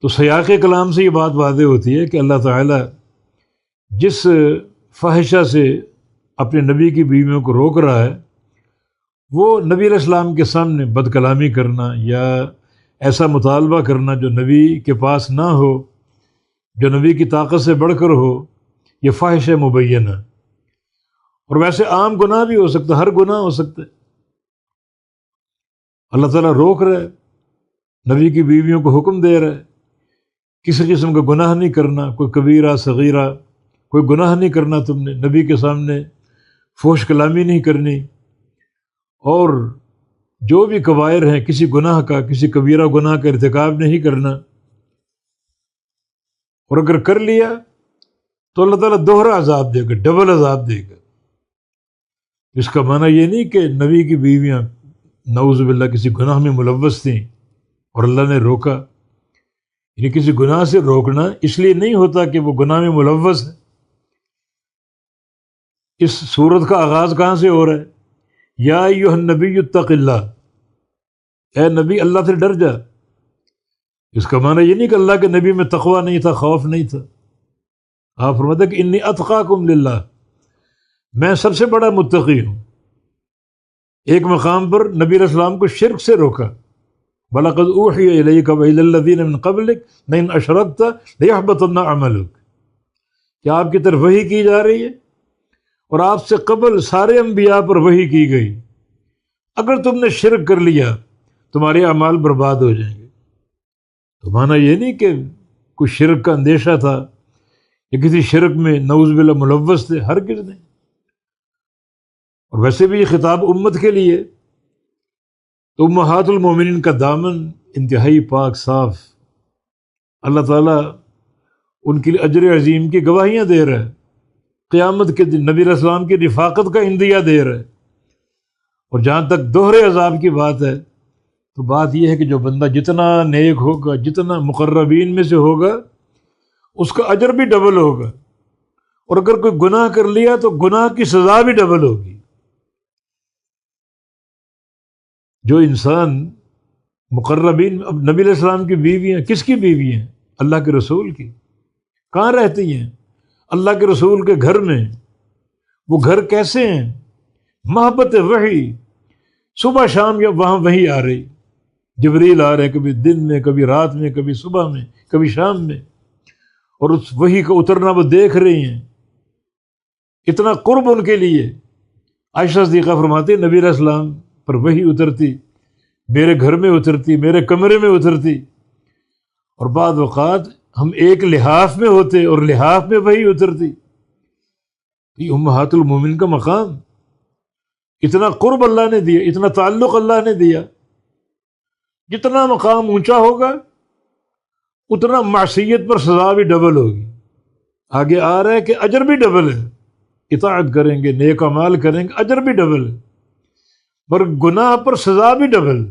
تو سیاق کلام سے یہ بات واضح ہوتی ہے کہ اللہ تعالیٰ جس فاحشہ سے اپنے نبی کی بیویوں کو روک رہا ہے وہ نبی علیہ السلام کے سامنے بد کلامی کرنا یا ایسا مطالبہ کرنا جو نبی کے پاس نہ ہو، جو نبی کی طاقت سے بڑھ کر ہو، یہ فاحشہ مبینہ۔ اور ویسے عام گناہ بھی ہو سکتا ہے، ہر گناہ ہو سکتا ہے، اللہ تعالیٰ روک رہا ہے، نبی کی بیویوں کو حکم دے رہا ہے کسی قسم کا گناہ نہیں کرنا، کوئی کبیرہ صغیرہ کوئی گناہ نہیں کرنا، تم نے نبی کے سامنے فحش کلامی نہیں کرنی، اور جو بھی کبائر ہیں کسی گناہ کا، کسی کبیرہ گناہ کا ارتکاب نہیں کرنا، اور اگر کر لیا تو اللہ تعالیٰ دوہرا عذاب دے گا، ڈبل عذاب دے گا۔ اس کا معنی یہ نہیں کہ نبی کی بیویاں نعوذ باللہ کسی گناہ میں ملوث تھیں اور اللہ نے روکا، یعنی کسی گناہ سے روکنا اس لیے نہیں ہوتا کہ وہ گناہ میں ملوث ہے۔ اس صورت کا آغاز کہاں سے ہو رہا ہے؟ یا ایھا النبی اتق اللہ، اے نبی اللہ سے ڈر جا۔ اس کا معنی یہ نہیں کہ اللہ کے نبی میں تقوی نہیں تھا، خوف نہیں تھا۔ آپ فرماتے کہ انی اتقاکم للہ، میں سب سے بڑا متقی ہوں۔ ایک مقام پر نبی علیہ السلام کو شرک سے روکا، وَلَقَدْ أُوحِيَ إِلَيْكَ وَإِلَى الَّذِينَ مِن قَبْلِكَ لَئِنْ أَشْرَكْتَ لَيَحْبَطَنَّ عَمَلُكَ، کہ آپ کی طرف وحی کی جا رہی ہے اور آپ سے قبل سارے انبیاء پر وحی کی گئی، اگر تم نے شرک کر لیا تمہارے اعمال برباد ہو جائیں گے۔ تو معنی یہ نہیں کہ کوئی شرک کا اندیشہ تھا یا کسی شرک میں نعوذ باللہ ملوث تھے، ہرگز نہیں۔ اور ویسے بھی یہ خطاب امت کے لیے، تو امہات المومنین کا دامن انتہائی پاک صاف، اللہ تعالیٰ ان کے لیے اجر عظیم کی گواہیاں دے رہا ہے، قیامت کے دن نبی علیہ السلام کی رفاقت کا عندیہ دے رہا ہے۔ اور جہاں تک دوہرے عذاب کی بات ہے تو بات یہ ہے کہ جو بندہ جتنا نیک ہوگا، جتنا مقربین میں سے ہوگا، اس کا اجر بھی ڈبل ہوگا، اور اگر کوئی گناہ کر لیا تو گناہ کی سزا بھی ڈبل ہوگی۔ جو انسان مقربین، اب نبی علیہ السلام کی بیویاں کس کی بیوی ہیں؟ اللہ کے رسول کی۔ کہاں رہتی ہیں؟ اللہ کے رسول کے گھر میں۔ وہ گھر کیسے ہیں؟ محبت وحی، صبح شام یا وہاں وحی آ رہی، جبریل آ رہے، کبھی دن میں، کبھی رات میں، کبھی صبح میں، کبھی شام میں، اور اس وحی کا اترنا وہ دیکھ رہی ہیں۔ اتنا قرب ان کے لیے۔ عائشہ صدیقہ فرماتی نبی علیہ السلام پر وحی اترتی، میرے گھر میں اترتی، میرے کمرے میں اترتی، اور بعض اوقات ہم ایک لحاف میں ہوتے اور لحاف میں وحی اترتی۔ یہ امہات المومنین کا مقام، اتنا قرب اللہ نے دیا، اتنا تعلق اللہ نے دیا۔ جتنا مقام اونچا ہوگا اتنا معصیت پر سزا بھی ڈبل ہوگی۔ آگے آ رہا ہے کہ اجر بھی ڈبل ہے، اطاعت کریں گے، نیک اعمال کریں گے، اجر بھی ڈبل ہے، پر گناہ پر سزا بھی ڈبل۔